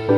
I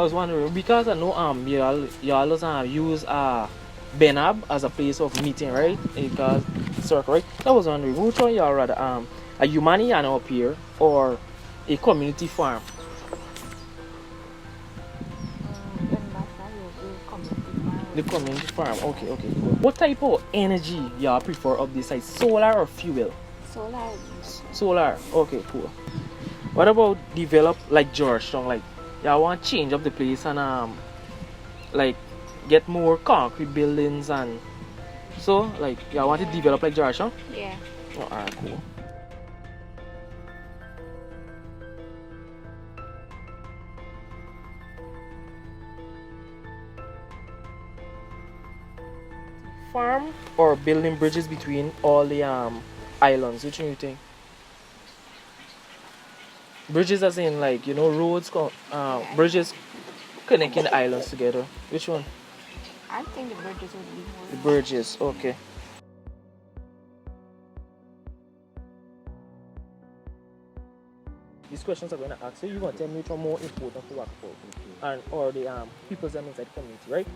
was wondering because I know y'all use Benab as a place of meeting, right? Because circle, right? I was wondering which one y'all rather a Humaniana up here or a community farm? The community farm. Okay, okay. Cool. What type of energy y'all prefer up this side? Solar or fuel? Solar. Solar. Okay, cool. What about develop like Georgetown? Like y'all want to change up the place and like get more concrete buildings and so like y'all want to develop like Georgetown? Yeah. Oh, alright, cool. Farm or building bridges between all the islands? Which one you think? Bridges as in like roads, bridges connecting the islands together. Which one? I think the bridges would be more. The bridges. Okay. These questions are going to ask you. You're going to tell me which one more important to work for, and or the people that inside the community, right?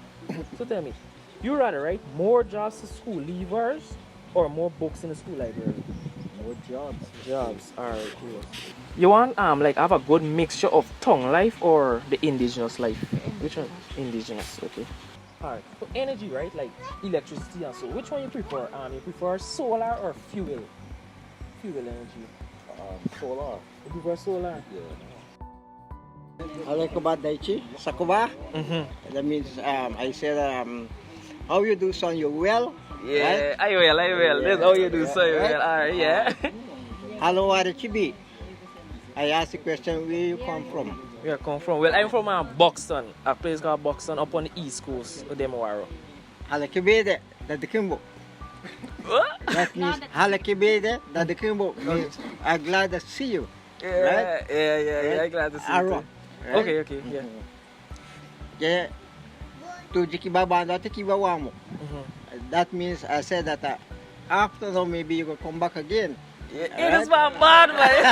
So tell me, you rather write more jobs to school leavers or more books in the school library? More jobs. Jobs. Alright, cool. You want like have a good mixture of town life or the indigenous life? Which one? Indigenous. Okay. Alright. So energy, right? Like electricity and so. Which one you prefer? You prefer solar or fuel? Fuel energy. Solar. You prefer solar? I like about Daichi, Sakuba. That means I said how you do son you well? Yeah, Right? I will. Yeah. That's all you do, so you Right? will. Alright, yeah. Hello, Chibi. I asked the question where you come from. Where I come from? Well, I'm from Buxton, a place called Buxton up on the east coast of Demawaro. Halakibede, that the Kimbo. What? That means Halakibede, that the Kimbo means I'm glad to see you. Yeah, Right? yeah. I'm glad to see you. Aro. Too. Okay, yeah. Yeah. To Jikibaba, not Kibawamo. That means I said that after that maybe you will come back again. It is my bad, man.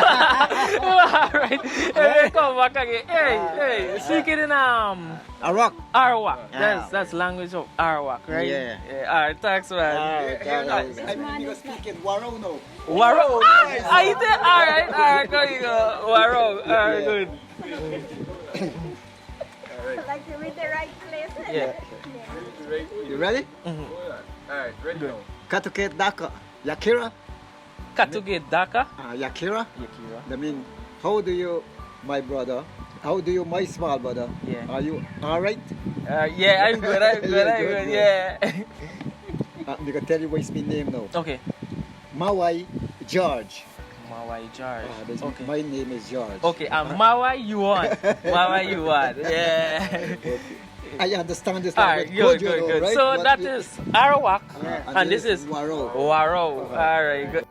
Alright, hey, come back again. Hey, speaking in Arawak. Arawak. That's language of Arawak, right? Yeah. Alright, thanks, man. I mean, you speak in Waro now. Waro. I did. Alright, there you go. Waro. Alright, good. Like to read the right place. Yeah. You ready? Alright, ready now. Katuket Daka. Yakira? Katuge Daka. Yakira? Yakira. I mean, how do you, my brother, how do you, my small brother? Yeah. Are you alright? Yeah, I'm good, yeah. I'm going to tell you what's my name now. Okay. Mawai George. Mawai George. Okay. My name is George. Okay, and Mawai you want. Mawai you want. Yeah. I understand this Alright, language. good. Right? So But that we- is Arawak, and this is Waro. Waro. Alright, good.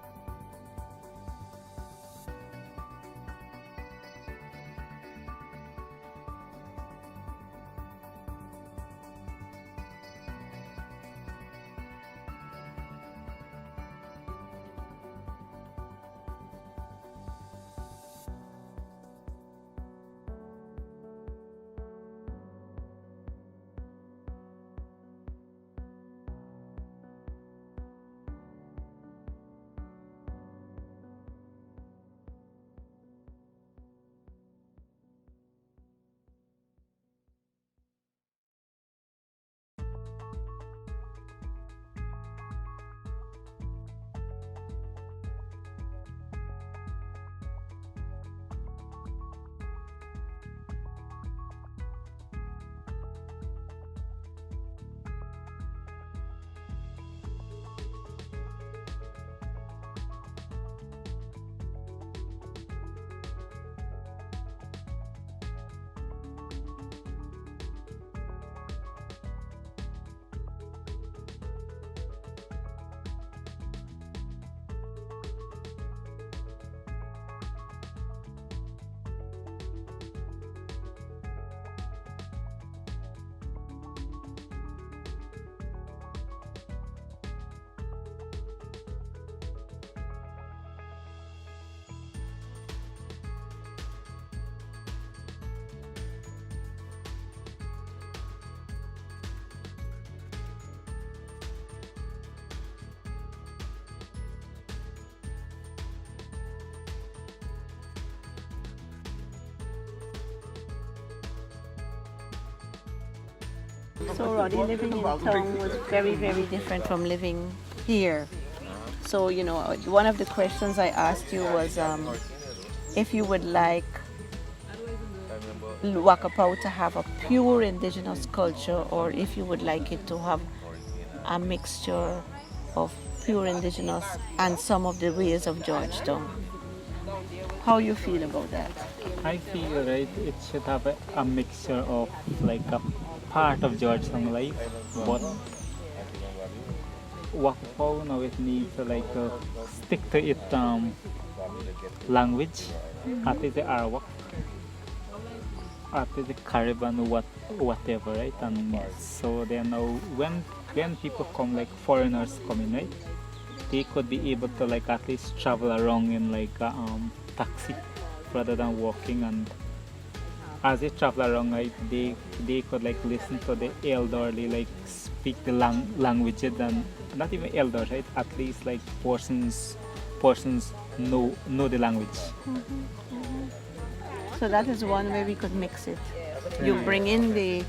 So Roddy, living in town was very, very different from living here. So, you know, one of the questions I asked you was if you would like Wakapau to have a pure indigenous culture or if you would like it to have a mixture of pure indigenous and some of the ways of Georgetown. How you feel about that? I feel right it should have a mixture of like a part of Georgetown life, but Wakapau now it needs to like stick to its language, at least the Arawak, at least the Caribbean, whatever, right? And so then now when people come like foreigners coming, right? They could be able to like at least travel around in like a taxi rather than walking, and as they travel around, right, they could like listen to the elderly like speak the languages, and not even elders, right, at least like persons know the language. So that is one way we could mix it. You bring in the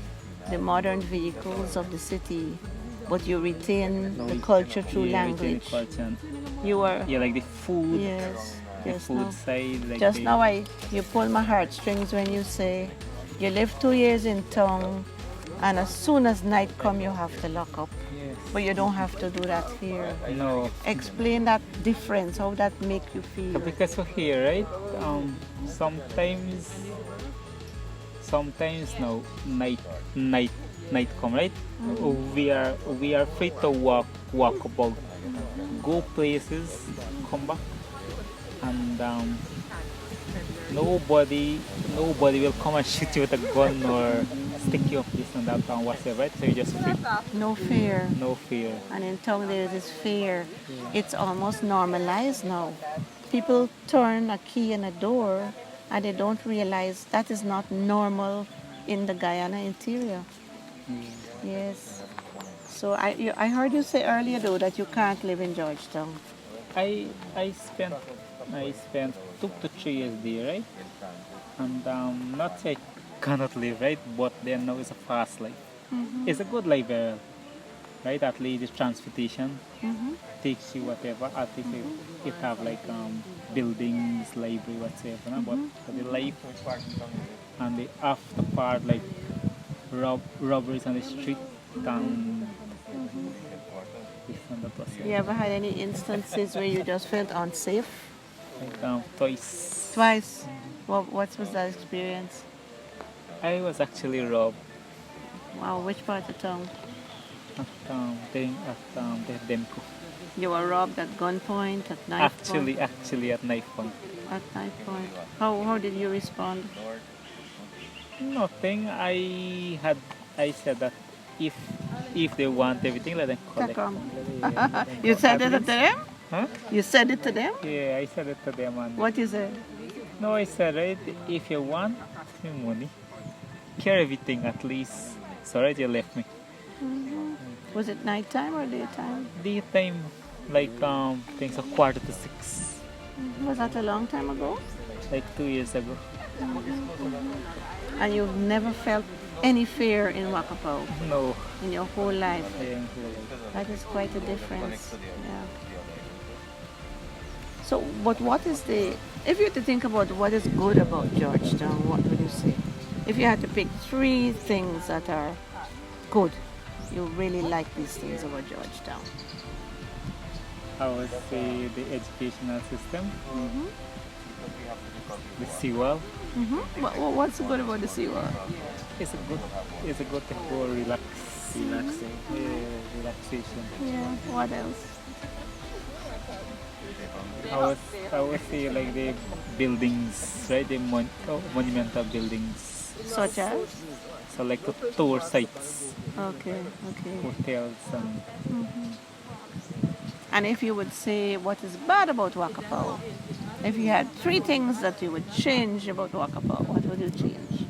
modern vehicles of the city, but you retain the culture through Yeah, retain the language. culture and, You were yeah, like the food, yes, the yes. food No. side, like Just the, now you pull my heartstrings when you say you live 2 years in town and as soon as night come you have to lock up. yes. But you don't have to do that here. No, Explain that difference, how that make you feel. because we're here, right? Sometimes now night come, right? We are free to walk about, go places, come back, and nobody will come and shoot you with a gun or stick you up this and that and whatever, right? So you just free, No fear. no fear. And in town there is this fear. It's almost normalized now. People turn a key in a door and they don't realize that is not normal in the Guyana interior. Yes. So I heard you say earlier though that you can't live in Georgetown. I spent 2 to 3 years there, right? And not say I cannot live, right? But then now it's a fast life. It's a good life, right? At least the transportation takes you whatever. At least it have like buildings, library, whatever. No? But for the life and the after part, like robberies on the street, this and that was You ever had any instances where you just felt unsafe? like twice. Twice. What was that experience? I was actually robbed Wow, which part of town? at the Demco. You were robbed at gunpoint, at knife point? Actually at knife point. At knife point. How did you respond? Nothing. I said that if they want everything, let them collect. Kakam. Yeah. You said At it to least- them? Huh? You said it to them? Yeah, I said it to them. And What you said? no, I said, right, if you want me money, carry everything at least. So right, you left me. Was it nighttime or daytime? Daytime, like things a 5:45, Was that a long time ago? like 2 years ago. And you've never felt any fear in Wakapau No, in your whole life? I am here. That is quite a difference. Yeah. So, but what is if you had to think about what is good about Georgetown, what would you say? If you had to pick 3 things that are good, you really like these things about Georgetown. I would say the educational system, the seawall. What's good about the seawall? It's a good thing for relaxation. Yeah. What else? I would say like the buildings, right? The monumental buildings. Such as? So like the tour sites, Okay. hotels, and And if you would say what is bad about Wakapau, if you had 3 things that you would change about Wakapau, what would you change?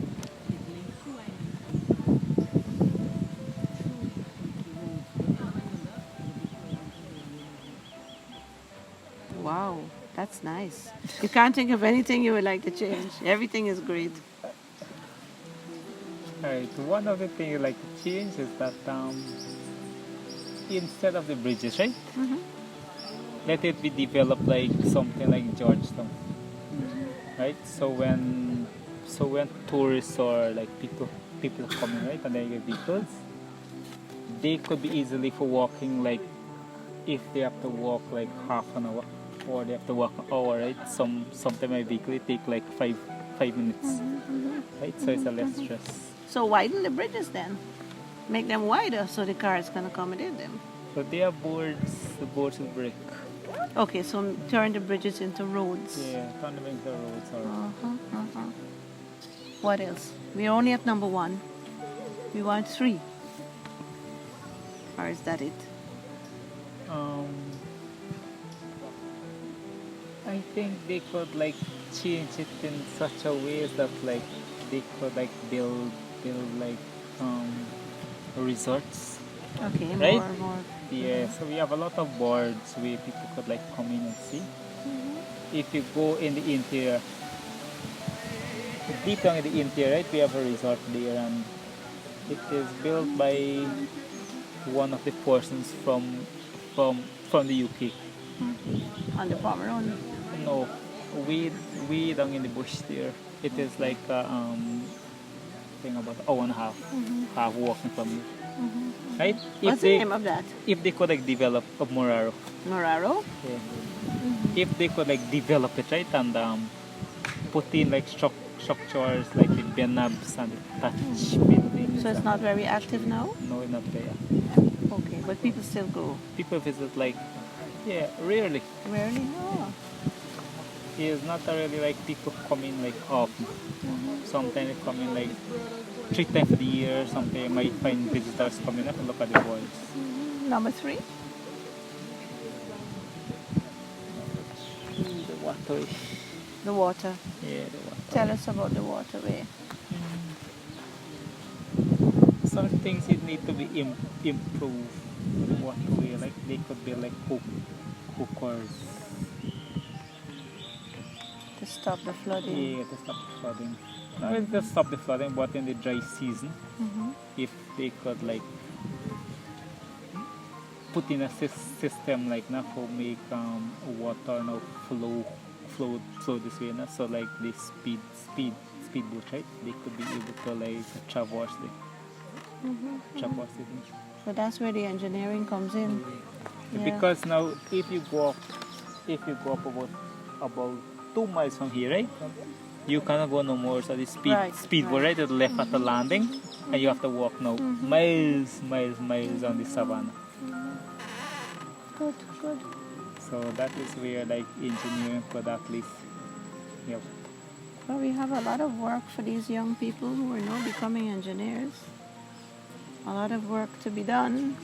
Wow, that's nice. You can't think of anything you would like to change. Everything is great. Alright, one of the things like to change is that instead of the bridges, right? Let it be developed like something like Georgetown, right? So when tourists or like people coming, right, and they get vehicles, they could be easily for walking, like if they have to walk like half an hour or they have to walk an hour, right? Sometimes my vehicle it take like five minutes, right? So it's a less stress. So widen the bridges then. Make them wider so the cars can accommodate them. So they are boards. The boards will break. Okay, so turn the bridges into roads. Yeah, turn them into roads or. What else? We're only at number 1. We want 3. Or is that it? I think they could like change it in such a way that like they could like build like resorts. Okay, Right? more. Yeah, so we have a lot of boards where people could like come in and see. If you go in the interior, deep down in the interior, right, we have a resort there, and it is built by one of the persons from the UK. On the Pomerone. No, we down in the bush there. It is like thing about an hour and a half walking from here. Right? What's the name of that? If they could like develop a Moraro, Noraro? yeah. If they could like develop it, right, and put in like structures like the benabs and the touch buildings. So it's not very active now? No, it's not there. Okay, but people still go. People visit like, yeah, rarely. Rarely? Oh. It's not really like people come in like often. Sometimes they come in like 3 times a year. Sometimes you might find visitors coming up and look at the boys. Number 3? The waterway. The water. Yeah, the water. Tell us about the waterway. Some things it need to be improved. The waterway, like they could be like hookers. To stop the flooding. Yeah, to stop the flooding. Not really to stop the flooding, but in the dry season, if they could like put in a system like now for make water now flow this way now. So like the speedboat, right? They could be able to like traverse it. So that's where the engineering comes in. Yeah. Because now if you go up about 2 miles from here, right? You cannot go no more. So the speedboat, right? It's left at the landing, and you have to walk now miles on the savannah. Good. So that is where like engineering could at least help. Well, we have a lot of work for these young people who are now becoming engineers. A lot of work to be done,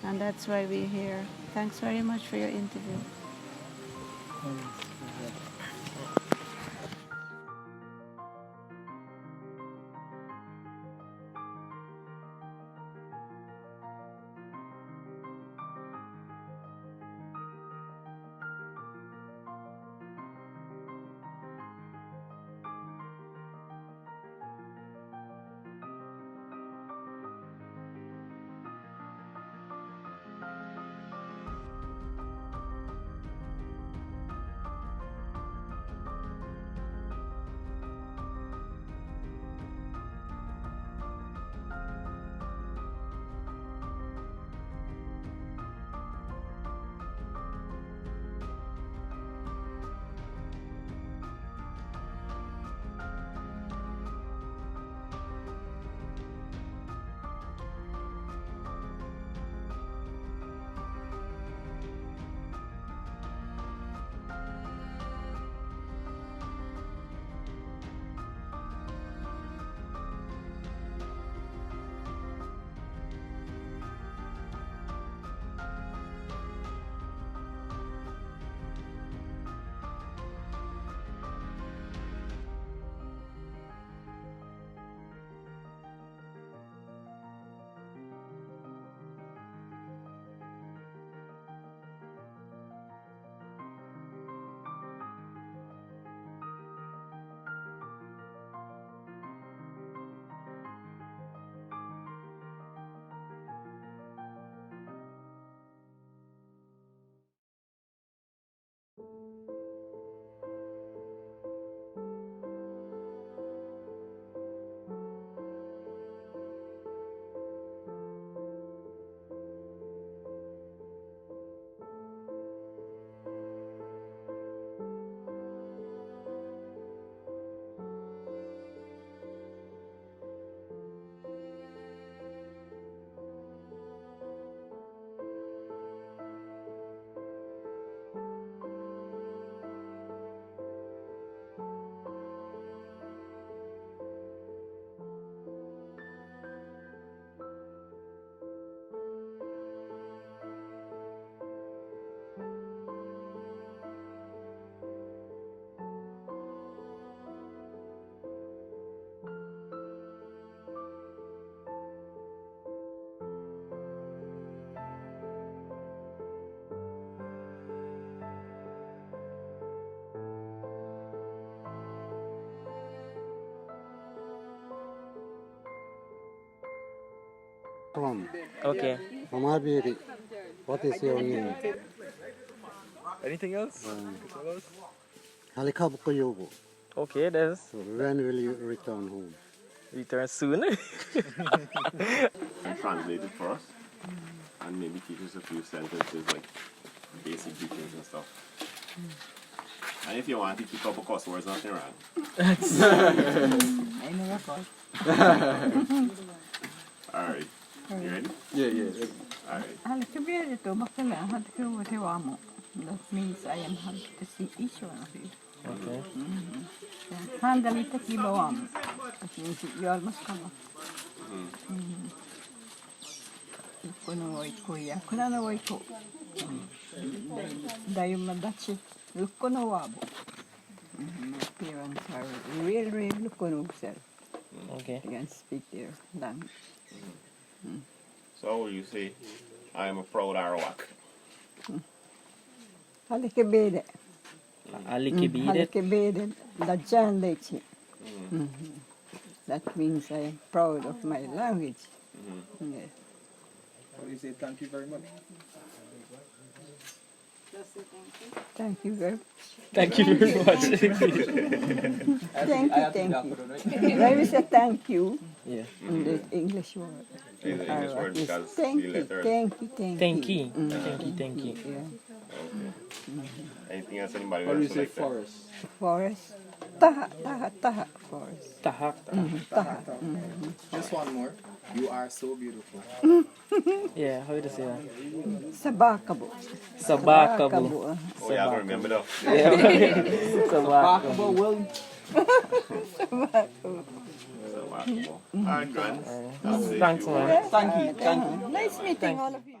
and that's why we're here. Thanks very much for your interview. from? Okay. From Abiri. What is your name? Anything else? Halikabukoyogo. Okay, there's So when will you return home? return soon. Translate it for us and maybe teach us a few sentences like basic greetings and stuff. And if you want to teach a couple cuss words, nothing wrong. I never thought. Alright. You ready? Yeah. Alright. Halkabere to makala hadku tewamo. That means I am happy to see each one of you. Okay. Handalita kibawam. That means you all must come up. Kuno kuya, kunana waiko. Dayo madachi, lukono wabo. My parents are real lukono self. Okay. They can speak their language. So will you say, I am a proud Arawak? Halkabere. Alikibide. Halkabere, the Jan Lechi. That means I am proud of my language. Yes. How do you say thank you very much? Thank you very much. Thank you very much. Thank you. I will say thank you Yeah. in the English word. In the English word Yes, because thank the you, letter. thank you, thank Thank you. you. Thank you. Yeah. Okay. Anything else anybody How do you wants to say like that? forest? Forest. Taha, forest. Tahak. Taha. Just one more. You are so beautiful. Yeah, how do you say that? Sabakabo. Sabakabo. Oh yeah, I don't remember though. Sabakabo. So, alright, Grant. Thanks, man. Nice meeting all of you.